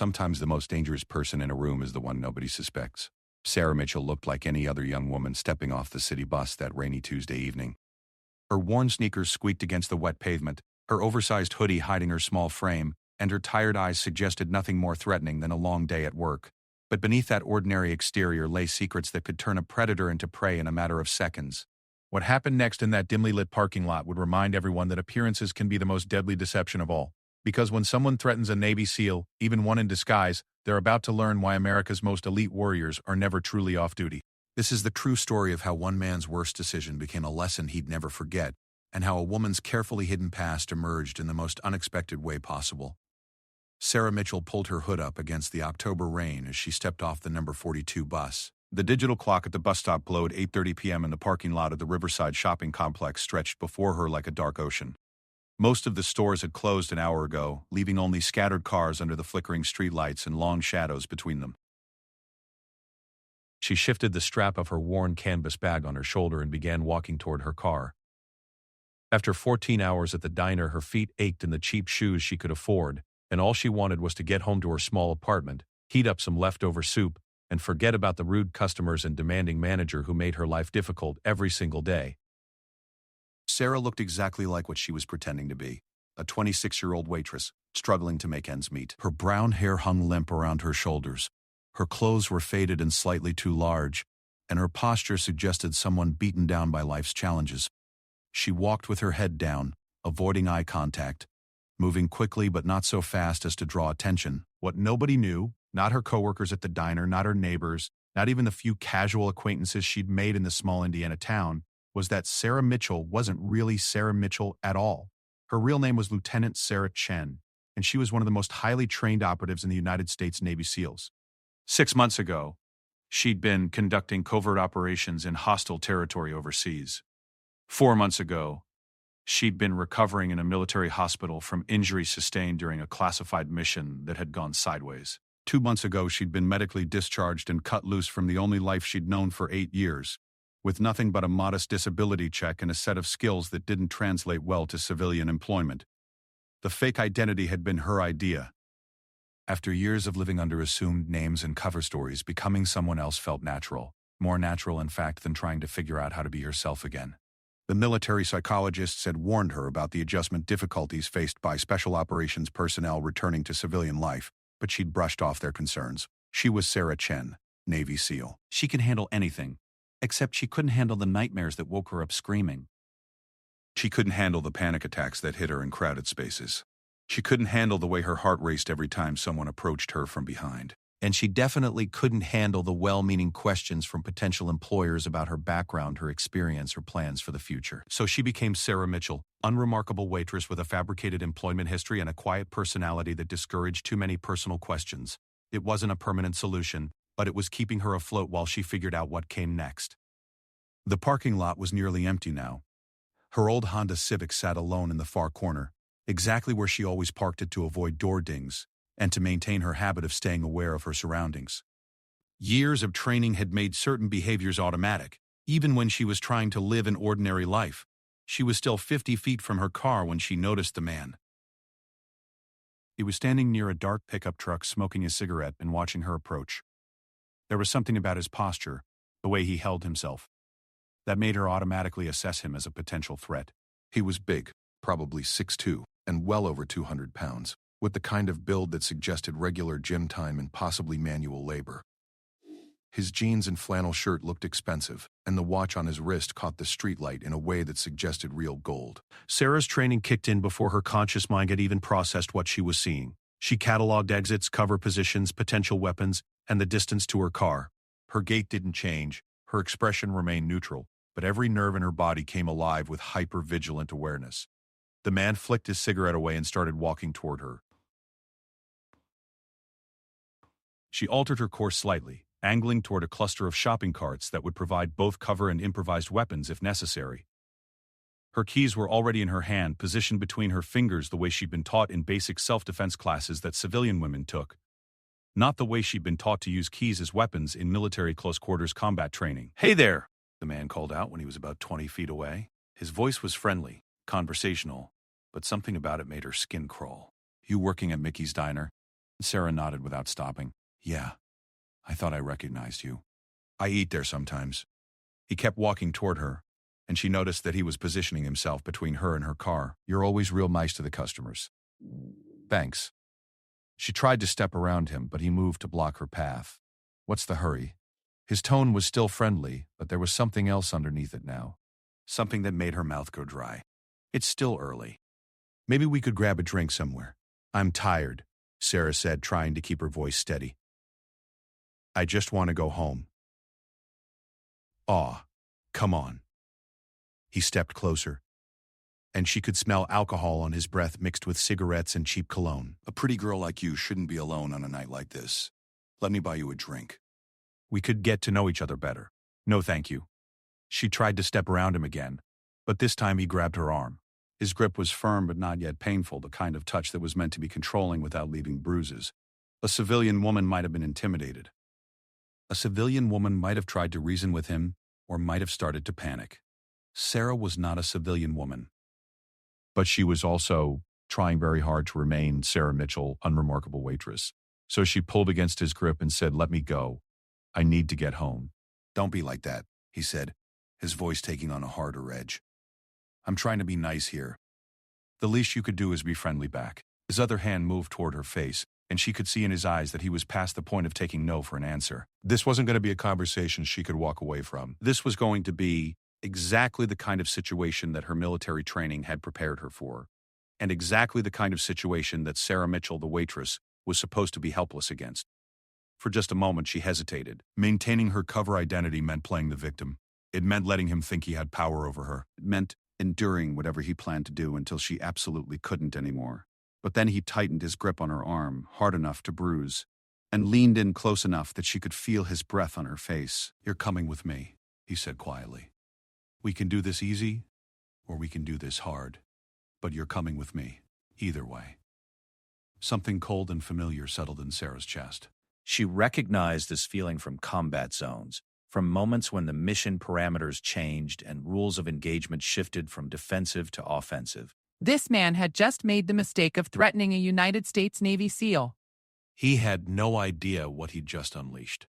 sometimes the most dangerous person in a room is the one nobody suspects. Sarah Mitchell looked like any other young woman stepping off the city bus that rainy Tuesday evening. Her worn sneakers squeaked against the wet pavement, her oversized hoodie hiding her small frame, and her tired eyes suggested nothing more threatening than a long day at work. But beneath that ordinary exterior lay secrets that could turn a predator into prey in a matter of seconds. What happened next in that dimly lit parking lot would remind everyone that appearances can be the most deadly deception of all. Because when someone threatens a Navy SEAL, even one in disguise, they're about to learn why America's most elite warriors are never truly off duty. This is the true story of how one man's worst decision became a lesson he'd never forget, and how a woman's carefully hidden past emerged in the most unexpected way possible. Sarah Mitchell pulled her hood up against the October rain as she stepped off the number 42 bus. The digital clock at the bus stop glowed 8:30 p.m. and the parking lot of the Riverside shopping complex stretched before her like a dark ocean. Most of the stores had closed an hour ago, leaving only scattered cars under the flickering streetlights and long shadows between them. She shifted the strap of her worn canvas bag on her shoulder and began walking toward her car. After 14 hours at the diner, her feet ached in the cheap shoes she could afford, and all she wanted was to get home to her small apartment, heat up some leftover soup, and forget about the rude customers and demanding manager who made her life difficult every single day. Sarah looked exactly like what she was pretending to be, a 26-year-old waitress, struggling to make ends meet. Her brown hair hung limp around her shoulders. Her clothes were faded and slightly too large, and her posture suggested someone beaten down by life's challenges. She walked with her head down, avoiding eye contact, moving quickly but not so fast as to draw attention. What nobody knew, not her coworkers at the diner, not her neighbors, not even the few casual acquaintances she'd made in the small Indiana town, was that Sarah Mitchell wasn't really Sarah Mitchell at all. Her real name was Lieutenant Sarah Chen, and she was one of the most highly trained operatives in the United States Navy SEALs. 6 months ago, she'd been conducting covert operations in hostile territory overseas. 4 months ago, she'd been recovering in a military hospital from injuries sustained during a classified mission that had gone sideways. 2 months ago, she'd been medically discharged and cut loose from the only life she'd known for 8 years, with nothing but a modest disability check and a set of skills that didn't translate well to civilian employment. The fake identity had been her idea. After years of living under assumed names and cover stories, becoming someone else felt natural, more natural in fact than trying to figure out how to be herself again. The military psychologists had warned her about the adjustment difficulties faced by special operations personnel returning to civilian life, but she'd brushed off their concerns. She was Sarah Chen, Navy SEAL. She could handle anything, except she couldn't handle the nightmares that woke her up screaming. She couldn't handle the panic attacks that hit her in crowded spaces. She couldn't handle the way her heart raced every time someone approached her from behind. And she definitely couldn't handle the well-meaning questions from potential employers about her background, her experience, her plans for the future. So she became Sarah Mitchell, unremarkable waitress with a fabricated employment history and a quiet personality that discouraged too many personal questions. It wasn't a permanent solution, but it was keeping her afloat while she figured out what came next. The parking lot was nearly empty now. Her old Honda Civic sat alone in the far corner, exactly where she always parked it to avoid door dings and to maintain her habit of staying aware of her surroundings. Years of training had made certain behaviors automatic. Even when she was trying to live an ordinary life, she was still 50 feet from her car when she noticed the man. He was standing near a dark pickup truck smoking a cigarette and watching her approach. There was something about his posture, the way he held himself, that made her automatically assess him as a potential threat. He was big, probably 6'2", and well over 200 pounds, with the kind of build that suggested regular gym time and possibly manual labor. His jeans and flannel shirt looked expensive, and the watch on his wrist caught the streetlight in a way that suggested real gold. Sarah's training kicked in before her conscious mind had even processed what she was seeing. She cataloged exits, cover positions, potential weapons, and the distance to her car. Her gait didn't change, her expression remained neutral, but every nerve in her body came alive with hyper-vigilant awareness. The man flicked his cigarette away and started walking toward her. She altered her course slightly, angling toward a cluster of shopping carts that would provide both cover and improvised weapons if necessary. Her keys were already in her hand, positioned between her fingers the way she'd been taught in basic self-defense classes that civilian women took. Not the way she'd been taught to use keys as weapons in military close-quarters combat training. "Hey there," the man called out when he was about 20 feet away. His voice was friendly, conversational, but something about it made her skin crawl. "You working at Mickey's Diner?" Sarah nodded without stopping. Yeah, I thought I recognized you. I eat there sometimes. He kept walking toward her, and she noticed that he was positioning himself between her and her car. You're always real nice to the customers. Thanks. She tried to step around him, but he moved to block her path. What's the hurry? His tone was still friendly, but there was something else underneath it now. Something that made her mouth go dry. It's still early. Maybe we could grab a drink somewhere. I'm tired, Sarah said, trying to keep her voice steady. I just want to go home. Aw, come on. He stepped closer, and she could smell alcohol on his breath mixed with cigarettes and cheap cologne. A pretty girl like you shouldn't be alone on a night like this. Let me buy you a drink. We could get to know each other better. No, thank you. She tried to step around him again, but this time he grabbed her arm. His grip was firm but not yet painful, the kind of touch that was meant to be controlling without leaving bruises. A civilian woman might have been intimidated. A civilian woman might have tried to reason with him or might have started to panic. Sarah was not a civilian woman. But she was also trying very hard to remain Sarah Mitchell, unremarkable waitress. So she pulled against his grip and said, "Let me go. I need to get home." "Don't be like that," he said, his voice taking on a harder edge. "I'm trying to be nice here." The least you could do is be friendly back. His other hand moved toward her face, and she could see in his eyes that he was past the point of taking no for an answer. This wasn't going to be a conversation she could walk away from. This was going to be exactly the kind of situation that her military training had prepared her for, and exactly the kind of situation that Sarah Mitchell, the waitress, was supposed to be helpless against. For just a moment she hesitated. Maintaining her cover identity meant playing the victim. It meant letting him think he had power over her. It meant enduring whatever he planned to do until she absolutely couldn't anymore. But then he tightened his grip on her arm, hard enough to bruise, and leaned in close enough that she could feel his breath on her face. "You're coming with me," he said quietly. "We can do this easy, or we can do this hard. But you're coming with me, either way." Something cold and familiar settled in Sarah's chest. She recognized this feeling from combat zones, from moments when the mission parameters changed and rules of engagement shifted from defensive to offensive. This man had just made the mistake of threatening a United States Navy SEAL. He had no idea what he'd just unleashed.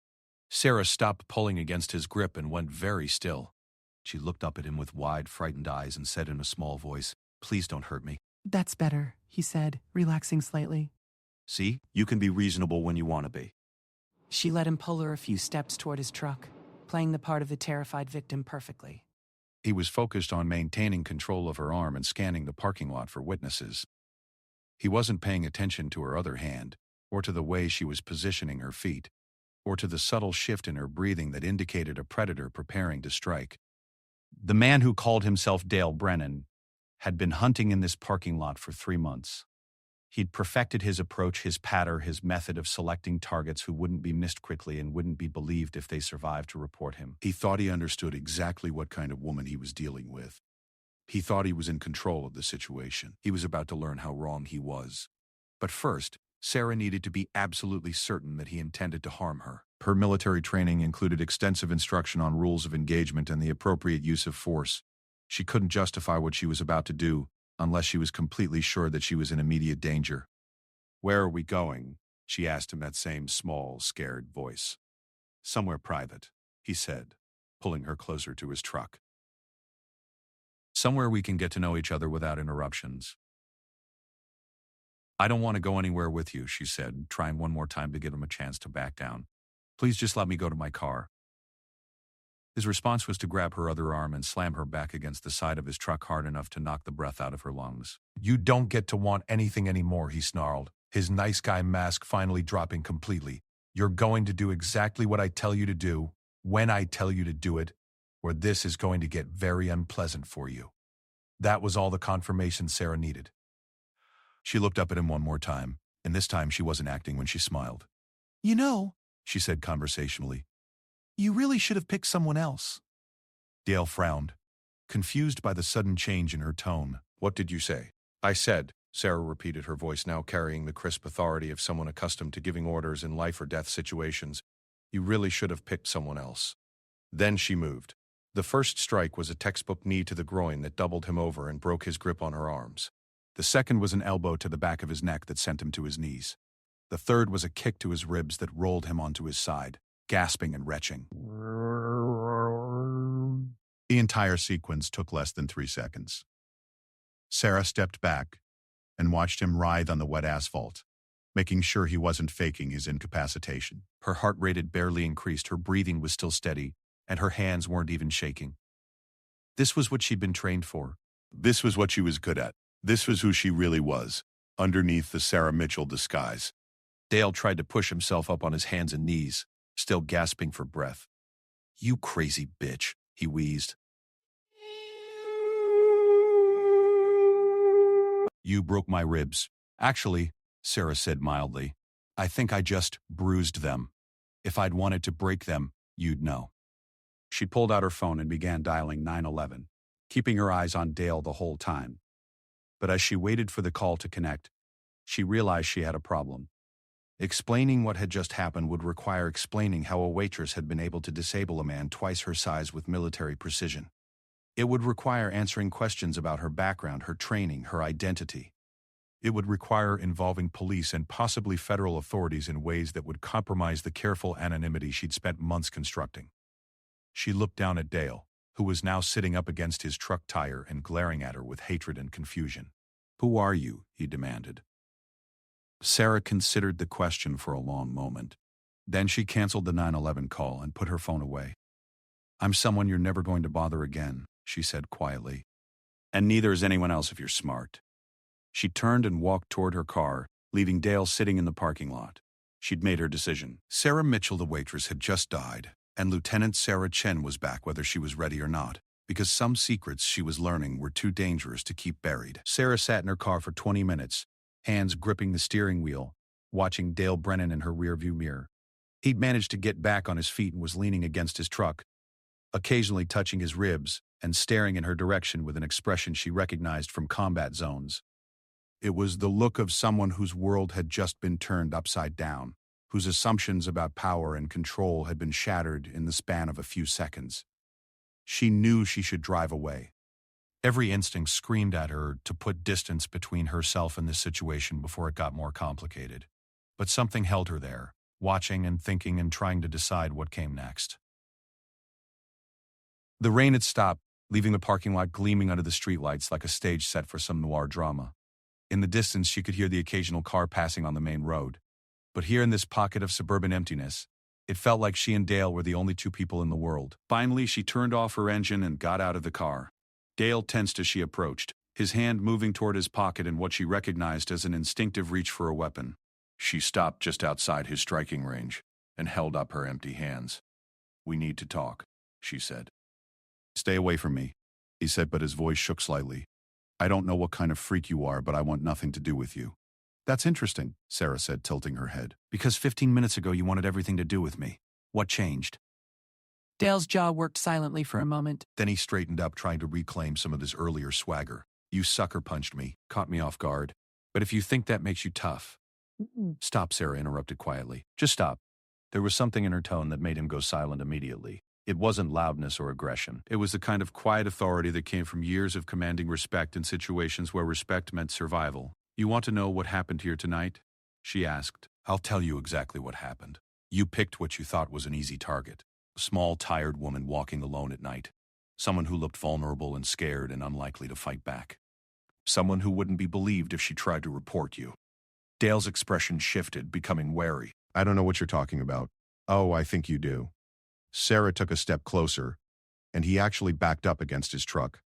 Sarah stopped pulling against his grip and went very still. She looked up at him with wide, frightened eyes and said in a small voice, "Please don't hurt me." "That's better," he said, relaxing slightly. "See, you can be reasonable when you want to be." She let him pull her a few steps toward his truck, playing the part of the terrified victim perfectly. He was focused on maintaining control of her arm and scanning the parking lot for witnesses. He wasn't paying attention to her other hand, or to the way she was positioning her feet, or to the subtle shift in her breathing that indicated a predator preparing to strike. The man who called himself Dale Brennan had been hunting in this parking lot for 3 months. He'd perfected his approach, his patter, his method of selecting targets who wouldn't be missed quickly and wouldn't be believed if they survived to report him. He thought he understood exactly what kind of woman he was dealing with. He thought he was in control of the situation. He was about to learn how wrong he was. But first, Sarah needed to be absolutely certain that he intended to harm her. Her military training included extensive instruction on rules of engagement and the appropriate use of force. She couldn't justify what she was about to do unless she was completely sure that she was in immediate danger. "Where are we going?" she asked in that same small, scared voice. "Somewhere private," he said, pulling her closer to his truck. "Somewhere we can get to know each other without interruptions." "I don't want to go anywhere with you," she said, trying one more time to give him a chance to back down. "Please just let me go to my car." His response was to grab her other arm and slam her back against the side of his truck hard enough to knock the breath out of her lungs. "You don't get to want anything anymore," he snarled, his nice guy mask finally dropping completely. "You're going to do exactly what I tell you to do, when I tell you to do it, or this is going to get very unpleasant for you." That was all the confirmation Sarah needed. She looked up at him one more time, and this time she wasn't acting when she smiled. "You know," she said conversationally, "you really should have picked someone else." Dale frowned, confused by the sudden change in her tone. "What did you say?" "I said," Sarah repeated, her voice now carrying the crisp authority of someone accustomed to giving orders in life or death situations, "you really should have picked someone else." Then she moved. The first strike was a textbook knee to the groin that doubled him over and broke his grip on her arms. The second was an elbow to the back of his neck that sent him to his knees. The third was a kick to his ribs that rolled him onto his side, gasping and retching. The entire sequence took less than 3 seconds. Sarah stepped back and watched him writhe on the wet asphalt, making sure he wasn't faking his incapacitation. Her heart rate had barely increased, her breathing was still steady, and her hands weren't even shaking. This was what she'd been trained for. This was what she was good at. This was who she really was, underneath the Sarah Mitchell disguise. Dale tried to push himself up on his hands and knees, still gasping for breath. "You crazy bitch," he wheezed. "You broke my ribs." "Actually," Sarah said mildly, "I think I just bruised them. If I'd wanted to break them, you'd know." She pulled out her phone and began dialing 911, keeping her eyes on Dale the whole time. But as she waited for the call to connect, she realized she had a problem. Explaining what had just happened would require explaining how a waitress had been able to disable a man twice her size with military precision. It would require answering questions about her background, her training, her identity. It would require involving police and possibly federal authorities in ways that would compromise the careful anonymity she'd spent months constructing. She looked down at Dale, who was now sitting up against his truck tire and glaring at her with hatred and confusion. "Who are you?" he demanded. Sarah considered the question for a long moment. Then she canceled the 911 call and put her phone away. "I'm someone you're never going to bother again," she said quietly. "And neither is anyone else if you're smart." She turned and walked toward her car, leaving Dale sitting in the parking lot. She'd made her decision. Sarah Mitchell, the waitress, had just died, and Lieutenant Sarah Chen was back whether she was ready or not, because some secrets she was learning were too dangerous to keep buried. Sarah sat in her car for 20 minutes, hands gripping the steering wheel, watching Dale Brennan in her rearview mirror. He'd managed to get back on his feet and was leaning against his truck, occasionally touching his ribs and staring in her direction with an expression she recognized from combat zones. It was the look of someone whose world had just been turned upside down, whose assumptions about power and control had been shattered in the span of a few seconds. She knew she should drive away. Every instinct screamed at her to put distance between herself and this situation before it got more complicated. But something held her there, watching and thinking and trying to decide what came next. The rain had stopped, leaving the parking lot gleaming under the streetlights like a stage set for some noir drama. In the distance, she could hear the occasional car passing on the main road. But here in this pocket of suburban emptiness, it felt like she and Dale were the only two people in the world. Finally, she turned off her engine and got out of the car. Dale tensed as she approached, his hand moving toward his pocket in what she recognized as an instinctive reach for a weapon. She stopped just outside his striking range and held up her empty hands. "We need to talk," she said. "Stay away from me," he said, but his voice shook slightly. "I don't know what kind of freak you are, but I want nothing to do with you." "That's interesting," Sarah said, tilting her head. "Because 15 minutes ago you wanted everything to do with me. What changed?" Dale's jaw worked silently for a moment. Then he straightened up, trying to reclaim some of his earlier swagger. "You sucker punched me, caught me off guard. But if you think that makes you tough..." "Stop," Sarah interrupted quietly. "Just stop." There was something in her tone that made him go silent immediately. It wasn't loudness or aggression. It was the kind of quiet authority that came from years of commanding respect in situations where respect meant survival. "You want to know what happened here tonight?" she asked. "I'll tell you exactly what happened. You picked what you thought was an easy target. A small, tired woman walking alone at night. Someone who looked vulnerable and scared and unlikely to fight back. Someone who wouldn't be believed if she tried to report you." Dale's expression shifted, becoming wary. "I don't know what you're talking about." "Oh, I think you do." Sarah took a step closer, and he actually backed up against his truck.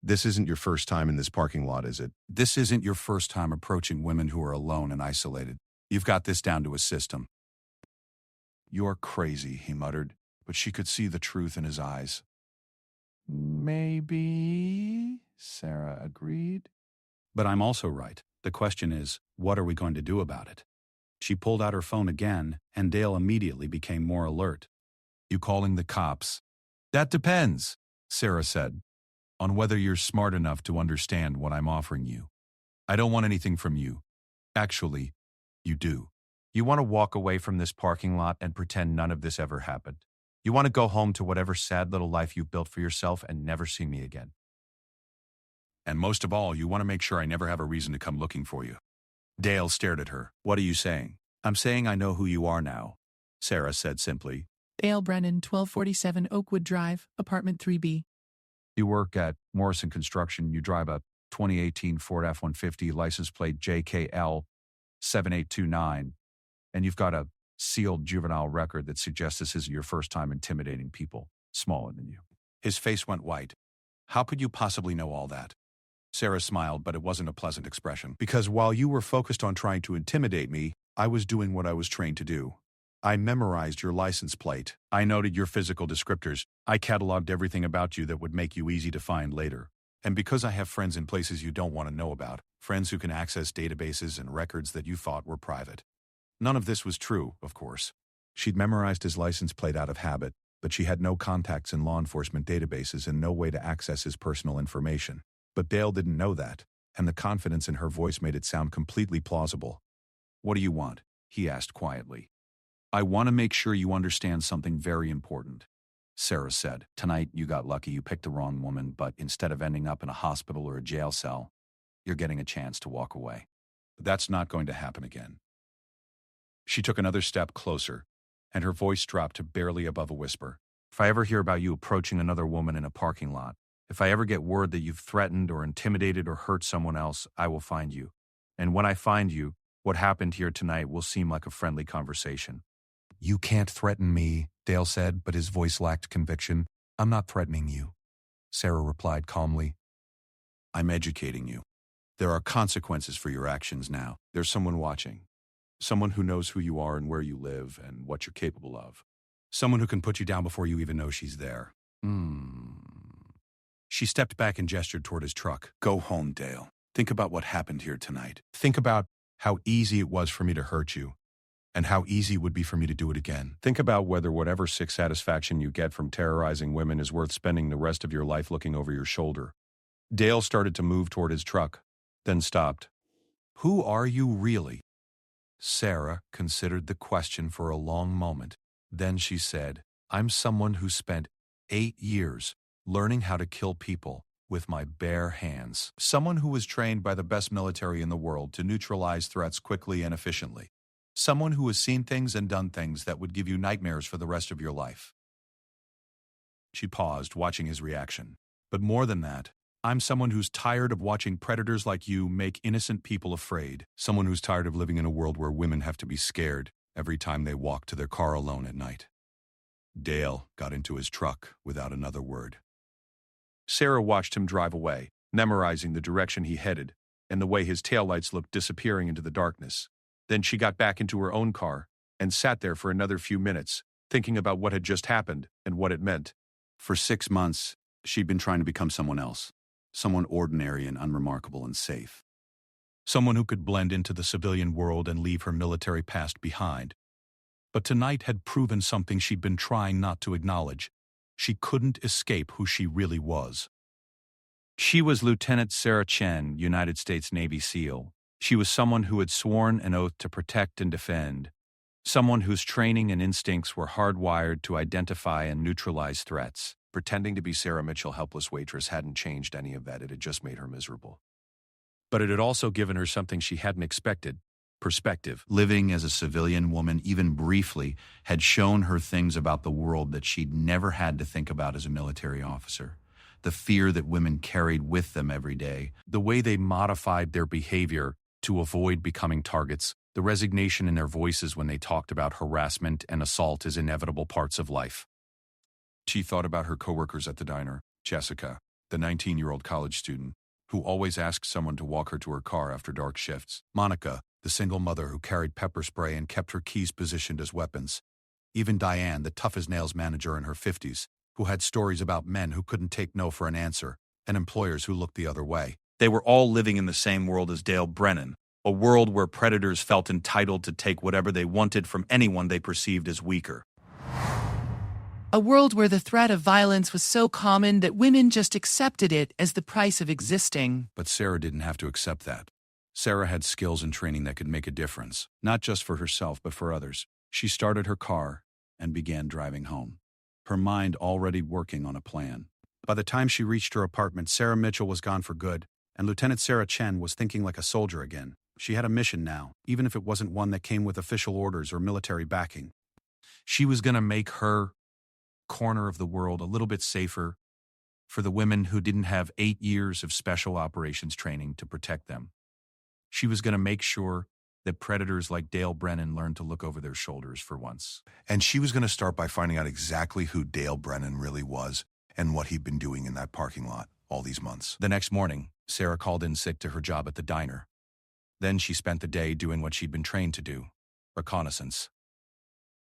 "This isn't your first time in this parking lot, is it? This isn't your first time approaching women who are alone and isolated. You've got this down to a system." "You're crazy," he muttered, but she could see the truth in his eyes. "Maybe," Sarah agreed. "But I'm also right. The question is, what are we going to do about it?" She pulled out her phone again, and Dale immediately became more alert. "You calling the cops?" "That depends," Sarah said, "on whether you're smart enough to understand what I'm offering you. I don't want anything from you. Actually, you do. You want to walk away from this parking lot and pretend none of this ever happened. You want to go home to whatever sad little life you've built for yourself and never see me again. And most of all, you want to make sure I never have a reason to come looking for you." Dale stared at her. What are you saying? I'm saying I know who you are now, Sarah said simply. Dale Brennan, 1247 Oakwood Drive, apartment 3B. You work at Morrison Construction. You drive a 2018 Ford F-150, license plate JKL 7829, and you've got a sealed juvenile record that suggests this isn't your first time intimidating people smaller than you. His face went white. How could you possibly know all that? Sarah smiled, but it wasn't a pleasant expression. Because while you were focused on trying to intimidate me, I was doing what I was trained to do. I memorized your license plate. I noted your physical descriptors. I cataloged everything about you that would make you easy to find later. And because I have friends in places you don't want to know about, friends who can access databases and records that you thought were private. None of this was true, of course. She'd memorized his license plate out of habit, but she had no contacts in law enforcement databases and no way to access his personal information. But Dale didn't know that, and the confidence in her voice made it sound completely plausible. What do you want? He asked quietly. I want to make sure you understand something very important, Sarah said. Tonight you got lucky, you picked the wrong woman, but instead of ending up in a hospital or a jail cell, you're getting a chance to walk away. That's not going to happen again. She took another step closer, and her voice dropped to barely above a whisper. If I ever hear about you approaching another woman in a parking lot, if I ever get word that you've threatened or intimidated or hurt someone else, I will find you. And when I find you, what happened here tonight will seem like a friendly conversation. You can't threaten me, Dale said, but his voice lacked conviction. I'm not threatening you, Sarah replied calmly. I'm educating you. There are consequences for your actions now. There's someone watching. Someone who knows who you are and where you live and what you're capable of. Someone who can put you down before you even know she's there. She stepped back and gestured toward his truck. Go home, Dale. Think about what happened here tonight. Think about how easy it was for me to hurt you, and how easy it would be for me to do it again. Think about whether whatever sick satisfaction you get from terrorizing women is worth spending the rest of your life looking over your shoulder. Dale started to move toward his truck, then stopped. Who are you really? Sarah considered the question for a long moment. Then she said, I'm someone who spent 8 years learning how to kill people with my bare hands. Someone who was trained by the best military in the world to neutralize threats quickly and efficiently. Someone who has seen things and done things that would give you nightmares for the rest of your life. She paused, watching his reaction. But more than that, I'm someone who's tired of watching predators like you make innocent people afraid. Someone who's tired of living in a world where women have to be scared every time they walk to their car alone at night. Dale got into his truck without another word. Sarah watched him drive away, memorizing the direction he headed and the way his taillights looked disappearing into the darkness. Then she got back into her own car and sat there for another few minutes, thinking about what had just happened and what it meant. For 6 months, she'd been trying to become someone else, someone ordinary and unremarkable and safe. Someone who could blend into the civilian world and leave her military past behind. But tonight had proven something she'd been trying not to acknowledge. She couldn't escape who she really was. She was Lieutenant Sarah Chen, United States Navy SEAL. She was someone who had sworn an oath to protect and defend. Someone whose training and instincts were hardwired to identify and neutralize threats. Pretending to be Sarah Mitchell, helpless waitress, hadn't changed any of that. It had just made her miserable. But it had also given her something she hadn't expected. Perspective. Living as a civilian woman, even briefly, had shown her things about the world that she'd never had to think about as a military officer. The fear that women carried with them every day, the way they modified their behavior to avoid becoming targets, the resignation in their voices when they talked about harassment and assault as inevitable parts of life. She thought about her coworkers at the diner, Jessica, the 19-year-old college student, who always asked someone to walk her to her car after dark shifts. Monica, the single mother who carried pepper spray and kept her keys positioned as weapons. Even Diane, the tough-as-nails manager in her 50s, who had stories about men who couldn't take no for an answer, and employers who looked the other way. They were all living in the same world as Dale Brennan, a world where predators felt entitled to take whatever they wanted from anyone they perceived as weaker. A world where the threat of violence was so common that women just accepted it as the price of existing. But Sarah didn't have to accept that. Sarah had skills and training that could make a difference, not just for herself but for others. She started her car and began driving home, her mind already working on a plan. By the time she reached her apartment, Sarah Mitchell was gone for good, and Lieutenant Sarah Chen was thinking like a soldier again. She had a mission now, even if it wasn't one that came with official orders or military backing. She was going to make her corner of the world a little bit safer for the women who didn't have 8 years of special operations training to protect them. She was going to make sure that predators like Dale Brennan learned to look over their shoulders for once. And she was going to start by finding out exactly who Dale Brennan really was and what he'd been doing in that parking lot all these months. The next morning, Sarah called in sick to her job at the diner. Then she spent the day doing what she'd been trained to do, reconnaissance.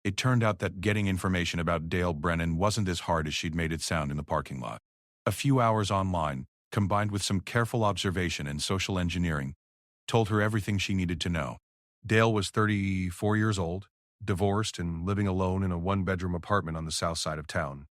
It turned out that getting information about Dale Brennan wasn't as hard as she'd made it sound in the parking lot. A few hours online, combined with some careful observation and social engineering, told her everything she needed to know. Dale was 34 years old, divorced, and living alone in a one-bedroom apartment on the south side of town.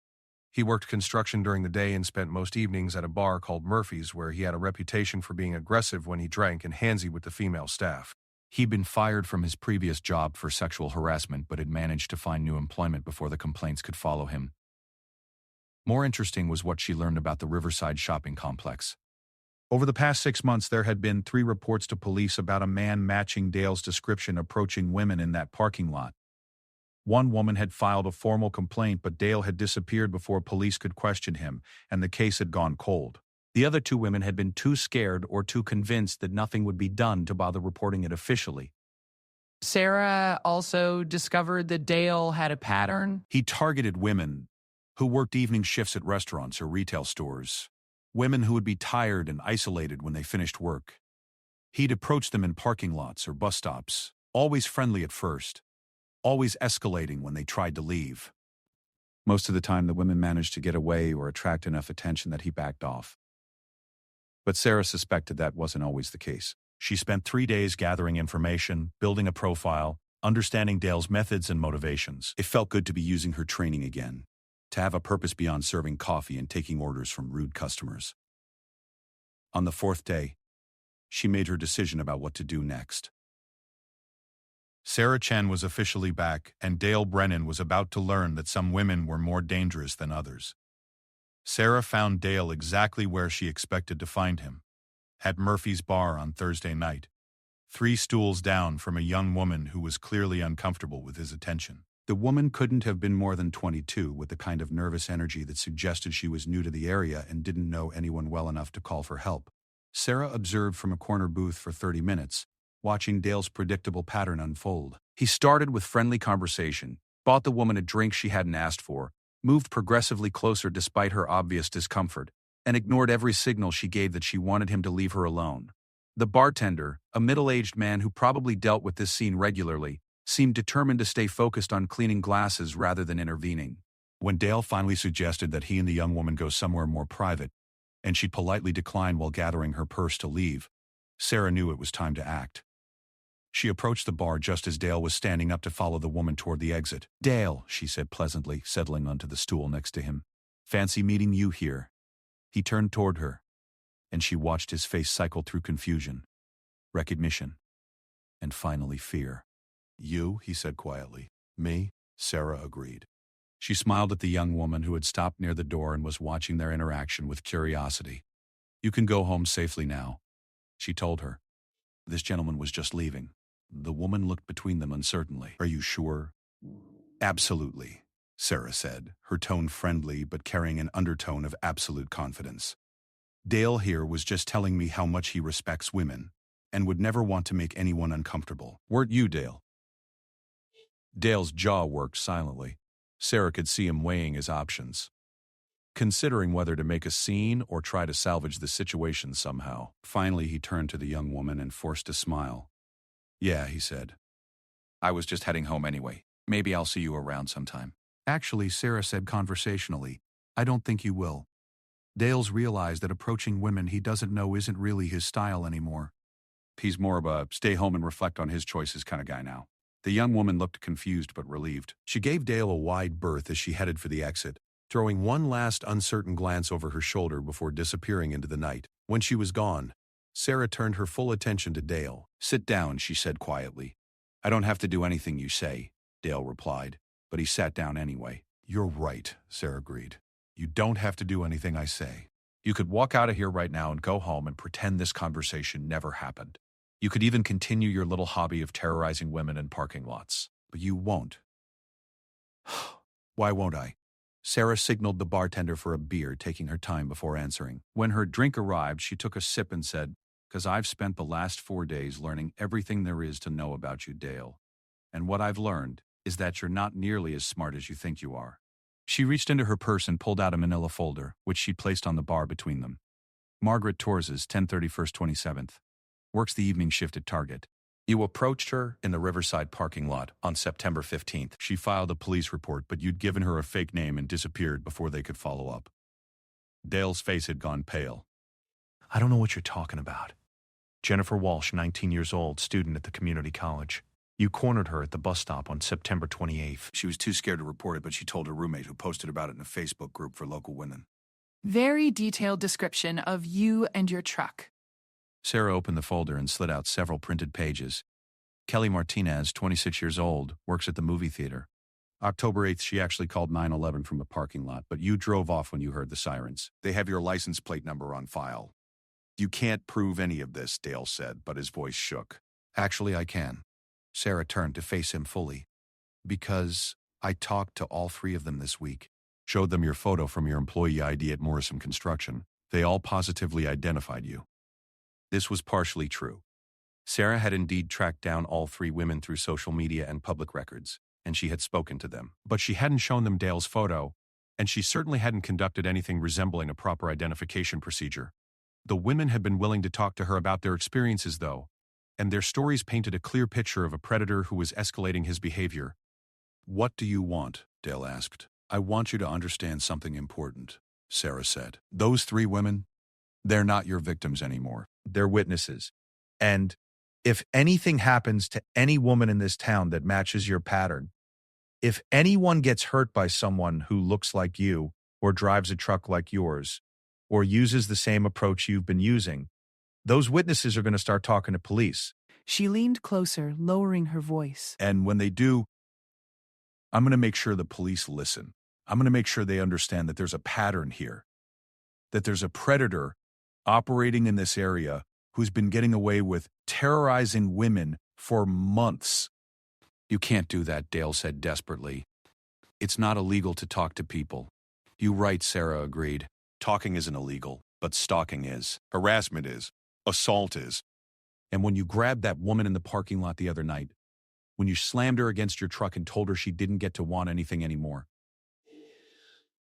He worked construction during the day and spent most evenings at a bar called Murphy's, where he had a reputation for being aggressive when he drank and handsy with the female staff. He'd been fired from his previous job for sexual harassment, but had managed to find new employment before the complaints could follow him. More interesting was what she learned about the Riverside shopping complex. Over the past 6 months, there had been 3 reports to police about a man matching Dale's description approaching women in that parking lot. One woman had filed a formal complaint, but Dale had disappeared before police could question him, and the case had gone cold. The other 2 women had been too scared or too convinced that nothing would be done to bother reporting it officially. Sarah also discovered that Dale had a pattern. He targeted women who worked evening shifts at restaurants or retail stores, women who would be tired and isolated when they finished work. He'd approach them in parking lots or bus stops, always friendly at first, always escalating when they tried to leave. Most of the time, the women managed to get away or attract enough attention that he backed off. But Sarah suspected that wasn't always the case. She spent 3 days gathering information, building a profile, understanding Dale's methods and motivations. It felt good to be using her training again, to have a purpose beyond serving coffee and taking orders from rude customers. On the 4th day, she made her decision about what to do next. Sarah Chen was officially back, and Dale Brennan was about to learn that some women were more dangerous than others. Sarah found Dale exactly where she expected to find him, at Murphy's bar on Thursday night, 3 stools down from a young woman who was clearly uncomfortable with his attention. The woman couldn't have been more than 22, with the kind of nervous energy that suggested she was new to the area and didn't know anyone well enough to call for help. Sarah observed from a corner booth for 30 minutes, watching Dale's predictable pattern unfold. He started with friendly conversation, bought the woman a drink she hadn't asked for, moved progressively closer despite her obvious discomfort, and ignored every signal she gave that she wanted him to leave her alone. The bartender, a middle-aged man who probably dealt with this scene regularly, seemed determined to stay focused on cleaning glasses rather than intervening. When Dale finally suggested that he and the young woman go somewhere more private, and she politely declined while gathering her purse to leave, Sarah knew it was time to act. She approached the bar just as Dale was standing up to follow the woman toward the exit. "Dale," she said pleasantly, settling onto the stool next to him. "Fancy meeting you here." He turned toward her, and she watched his face cycle through confusion, recognition, and finally fear. "You?" he said quietly. "Me?" Sarah agreed. She smiled at the young woman who had stopped near the door and was watching their interaction with curiosity. "You can go home safely now," she told her. This gentleman was just leaving. The woman looked between them uncertainly. "Are you sure?" "Absolutely," Sarah said, her tone friendly but carrying an undertone of absolute confidence. "Dale here was just telling me how much he respects women and would never want to make anyone uncomfortable." "Weren't you, Dale?" Dale's jaw worked silently. Sarah could see him weighing his options, considering whether to make a scene or try to salvage the situation somehow. Finally, he turned to the young woman and forced a smile. "Yeah," he said. "I was just heading home anyway. Maybe I'll see you around sometime." "Actually," Sarah said conversationally, "I don't think you will." Dale's realized that approaching women he doesn't know isn't really his style anymore. He's more of a stay home and reflect on his choices kind of guy now. The young woman looked confused but relieved. She gave Dale a wide berth as she headed for the exit, throwing one last uncertain glance over her shoulder before disappearing into the night. When she was gone, Sarah turned her full attention to Dale. "Sit down," she said quietly. "I don't have to do anything you say," Dale replied, but he sat down anyway. "You're right," Sarah agreed. "You don't have to do anything I say." "You could walk out of here right now and go home and pretend this conversation never happened." You could even continue your little hobby of terrorizing women in parking lots. But you won't. Why won't I? Sarah signaled the bartender for a beer, taking her time before answering. When her drink arrived, she took a sip and said, "'Cause I've spent the last 4 days learning everything there is to know about you, Dale. And what I've learned is that you're not nearly as smart as you think you are." She reached into her purse and pulled out a manila folder, which she placed on the bar between them. Margaret Torres, 10/31st, 27th. Works the evening shift at Target. You approached her in the Riverside parking lot on September 15th. She filed a police report, but you'd given her a fake name and disappeared before they could follow up. Dale's face had gone pale. I don't know what you're talking about. Jennifer Walsh, 19 years old, student at the community college. You cornered her at the bus stop on September 28th. She was too scared to report it, but she told her roommate, who posted about it in a Facebook group for local women. Very detailed description of you and your truck. Sarah opened the folder and slid out several printed pages. Kelly Martinez, 26 years old, works at the movie theater. October 8th, she actually called 911 from the parking lot, but you drove off when you heard the sirens. They have your license plate number on file. You can't prove any of this, Dale said, but his voice shook. Actually, I can. Sarah turned to face him fully. Because I talked to all 3 of them this week. Showed them your photo from your employee ID at Morrison Construction. They all positively identified you. This was partially true. Sarah had indeed tracked down all 3 women through social media and public records, and she had spoken to them. But she hadn't shown them Dale's photo, and she certainly hadn't conducted anything resembling a proper identification procedure. The women had been willing to talk to her about their experiences, though, and their stories painted a clear picture of a predator who was escalating his behavior. What do you want? Dale asked. I want you to understand something important, Sarah said. Those 3 women, they're not your victims anymore. They're witnesses. And if anything happens to any woman in this town that matches your pattern, if anyone gets hurt by someone who looks like you, or drives a truck like yours, or uses the same approach you've been using, those witnesses are going to start talking to police. She leaned closer, lowering her voice. And when they do, I'm going to make sure the police listen. I'm going to make sure they understand that there's a pattern here, that there's a predator operating in this area who's been getting away with terrorizing women for months. You can't do that, Dale said desperately. It's not illegal to talk to people. You're right, Sarah agreed. Talking isn't illegal, but stalking is. Harassment is. Assault is. And when you grabbed that woman in the parking lot the other night, when you slammed her against your truck and told her she didn't get to want anything anymore,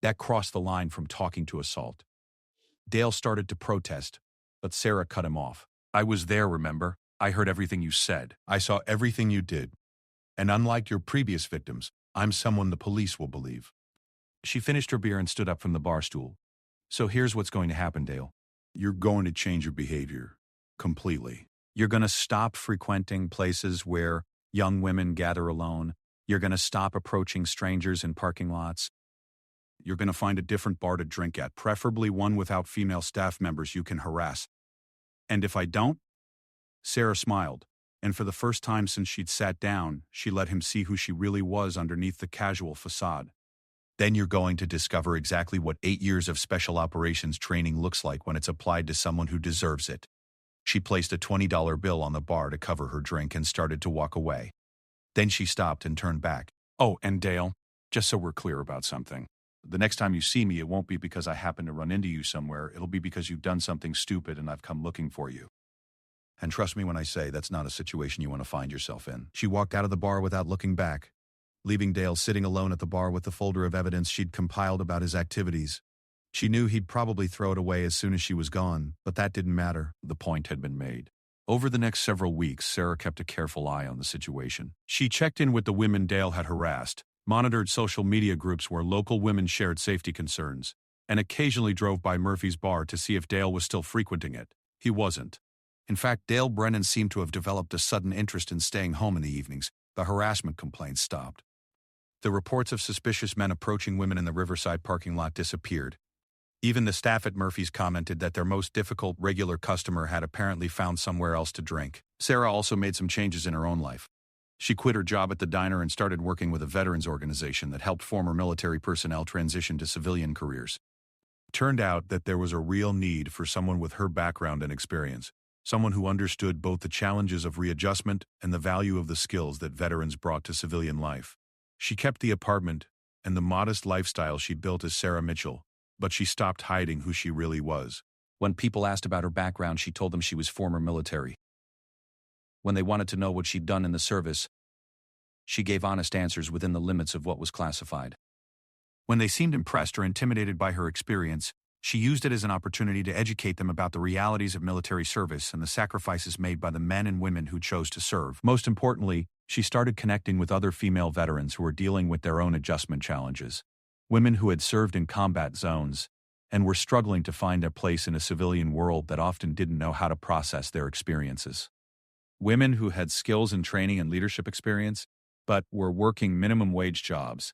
that crossed the line from talking to assault. Dale started to protest, but Sarah cut him off. I was there, remember? I heard everything you said. I saw everything you did. And unlike your previous victims, I'm someone the police will believe. She finished her beer and stood up from the bar stool. So here's what's going to happen, Dale. You're going to change your behavior. Completely. You're going to stop frequenting places where young women gather alone. You're going to stop approaching strangers in parking lots. You're going to find a different bar to drink at, preferably one without female staff members you can harass. And if I don't? Sarah smiled, and for the first time since she'd sat down, she let him see who she really was underneath the casual facade. Then you're going to discover exactly what 8 years of special operations training looks like when it's applied to someone who deserves it. She placed a $20 bill on the bar to cover her drink and started to walk away. Then she stopped and turned back. Oh, and Dale, just so we're clear about something. The next time you see me, it won't be because I happen to run into you somewhere. It'll be because you've done something stupid and I've come looking for you. And trust me when I say that's not a situation you want to find yourself in. She walked out of the bar without looking back, leaving Dale sitting alone at the bar with the folder of evidence she'd compiled about his activities. She knew he'd probably throw it away as soon as she was gone, but that didn't matter. The point had been made. Over the next several weeks, Sarah kept a careful eye on the situation. She checked in with the women Dale had harassed, monitored social media groups where local women shared safety concerns, and occasionally drove by Murphy's bar to see if Dale was still frequenting it. He wasn't. In fact, Dale Brennan seemed to have developed a sudden interest in staying home in the evenings. The harassment complaints stopped. The reports of suspicious men approaching women in the Riverside parking lot disappeared. Even the staff at Murphy's commented that their most difficult regular customer had apparently found somewhere else to drink. Sarah also made some changes in her own life. She quit her job at the diner and started working with a veterans organization that helped former military personnel transition to civilian careers. Turned out that there was a real need for someone with her background and experience. someone who understood both the challenges of readjustment and the value of the skills that veterans brought to civilian life. She kept the apartment and the modest lifestyle she built as Sarah Mitchell, but she stopped hiding who she really was. When people asked about her background, she told them she was former military. When they wanted to know what she'd done in the service, she gave honest answers within the limits of what was classified. When they seemed impressed or intimidated by her experience, she used it as an opportunity to educate them about the realities of military service and the sacrifices made by the men and women who chose to serve. Most importantly, she started connecting with other female veterans who were dealing with their own adjustment challenges. Women who had served in combat zones and were struggling to find their place in a civilian world that often didn't know how to process their experiences. Women who had skills in training and leadership experience, but were working minimum wage jobs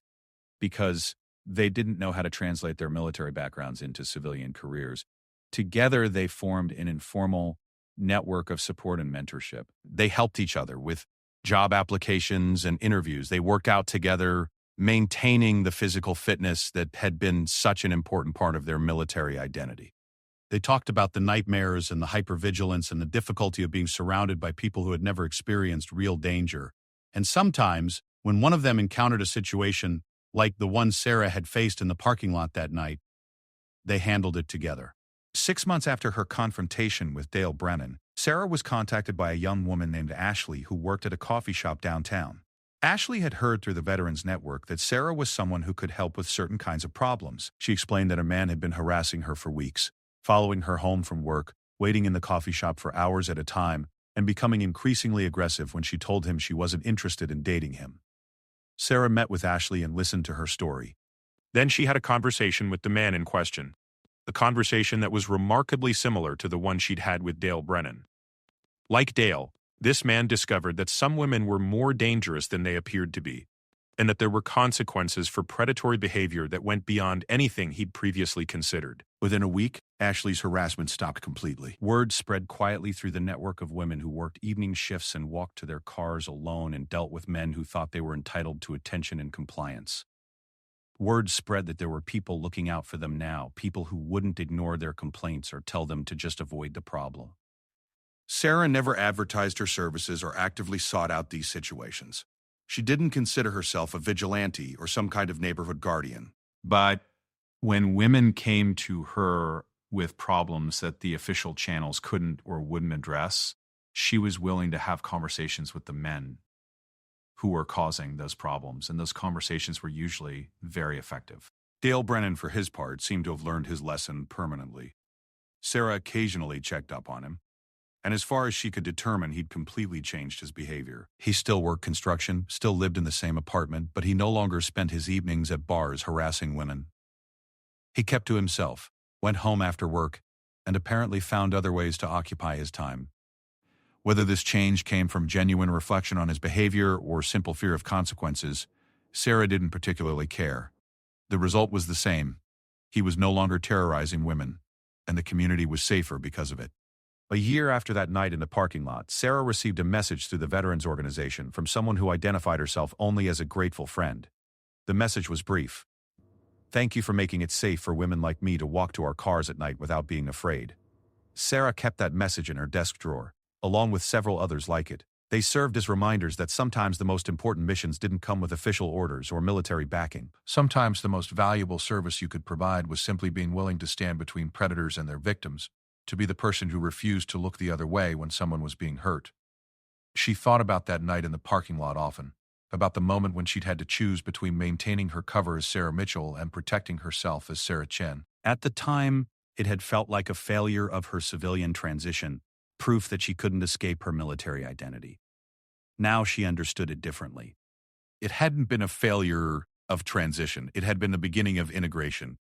because they didn't know how to translate their military backgrounds into civilian careers. Together, they formed an informal network of support and mentorship. They helped each other with job applications and interviews. They worked out together, maintaining the physical fitness that had been such an important part of their military identity. They talked about the nightmares and the hypervigilance and the difficulty of being surrounded by people who had never experienced real danger. And sometimes, when one of them encountered a situation like the one Sarah had faced in the parking lot that night, they handled it together. 6 months after her confrontation with Dale Brennan, Sarah was contacted by a young woman named Ashley who worked at a coffee shop downtown. Ashley had heard through the Veterans Network that Sarah was someone who could help with certain kinds of problems. She explained that a man had been harassing her for weeks, following her home from work, waiting in the coffee shop for hours at a time, and becoming increasingly aggressive when she told him she wasn't interested in dating him. Sarah met with Ashley and listened to her story. Then she had a conversation with the man in question, a conversation that was remarkably similar to the one she'd had with Dale Brennan. Like Dale, this man discovered that some women were more dangerous than they appeared to be, and that there were consequences for predatory behavior that went beyond anything he'd previously considered. Within a week, Ashley's harassment stopped completely. Word spread quietly through the network of women who worked evening shifts and walked to their cars alone and dealt with men who thought they were entitled to attention and compliance. Word spread that there were people looking out for them now, people who wouldn't ignore their complaints or tell them to just avoid the problem. Sarah never advertised her services or actively sought out these situations. She didn't consider herself a vigilante or some kind of neighborhood guardian. But when women came to her with problems that the official channels couldn't or wouldn't address, she was willing to have conversations with the men who were causing those problems, and those conversations were usually very effective. Dale Brennan, for his part, seemed to have learned his lesson permanently. Sarah occasionally checked up on him, and as far as she could determine, he'd completely changed his behavior. He still worked construction, still lived in the same apartment, but he no longer spent his evenings at bars harassing women. He kept to himself, went home after work, and apparently found other ways to occupy his time. Whether this change came from genuine reflection on his behavior or simple fear of consequences, Sarah didn't particularly care. The result was the same. He was no longer terrorizing women, and the community was safer because of it. A year after that night in the parking lot, Sarah received a message through the Veterans Organization from someone who identified herself only as a grateful friend. The message was brief. "Thank you for making it safe for women like me to walk to our cars at night without being afraid." Sarah kept that message in her desk drawer, along with several others like it. They served as reminders that sometimes the most important missions didn't come with official orders or military backing. Sometimes the most valuable service you could provide was simply being willing to stand between predators and their victims, to be the person who refused to look the other way when someone was being hurt. She thought about that night in the parking lot often, about the moment when she'd had to choose between maintaining her cover as Sarah Mitchell and protecting herself as Sarah Chen. At the time, it had felt like a failure of her civilian transition, proof that she couldn't escape her military identity. Now she understood it differently. It hadn't been a failure of transition. It had been the beginning of integration.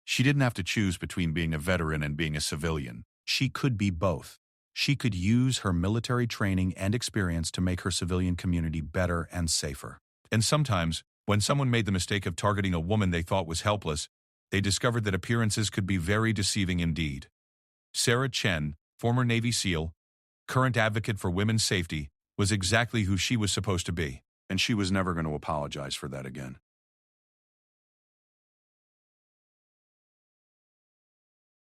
She didn't have to choose between being a veteran and being a civilian. She could be both. She could use her military training and experience to make her civilian community better and safer. And sometimes, when someone made the mistake of targeting a woman they thought was helpless, they discovered that appearances could be very deceiving indeed. Sarah Chen, former Navy SEAL, current advocate for women's safety, was exactly who she was supposed to be, and she was never going to apologize for that again.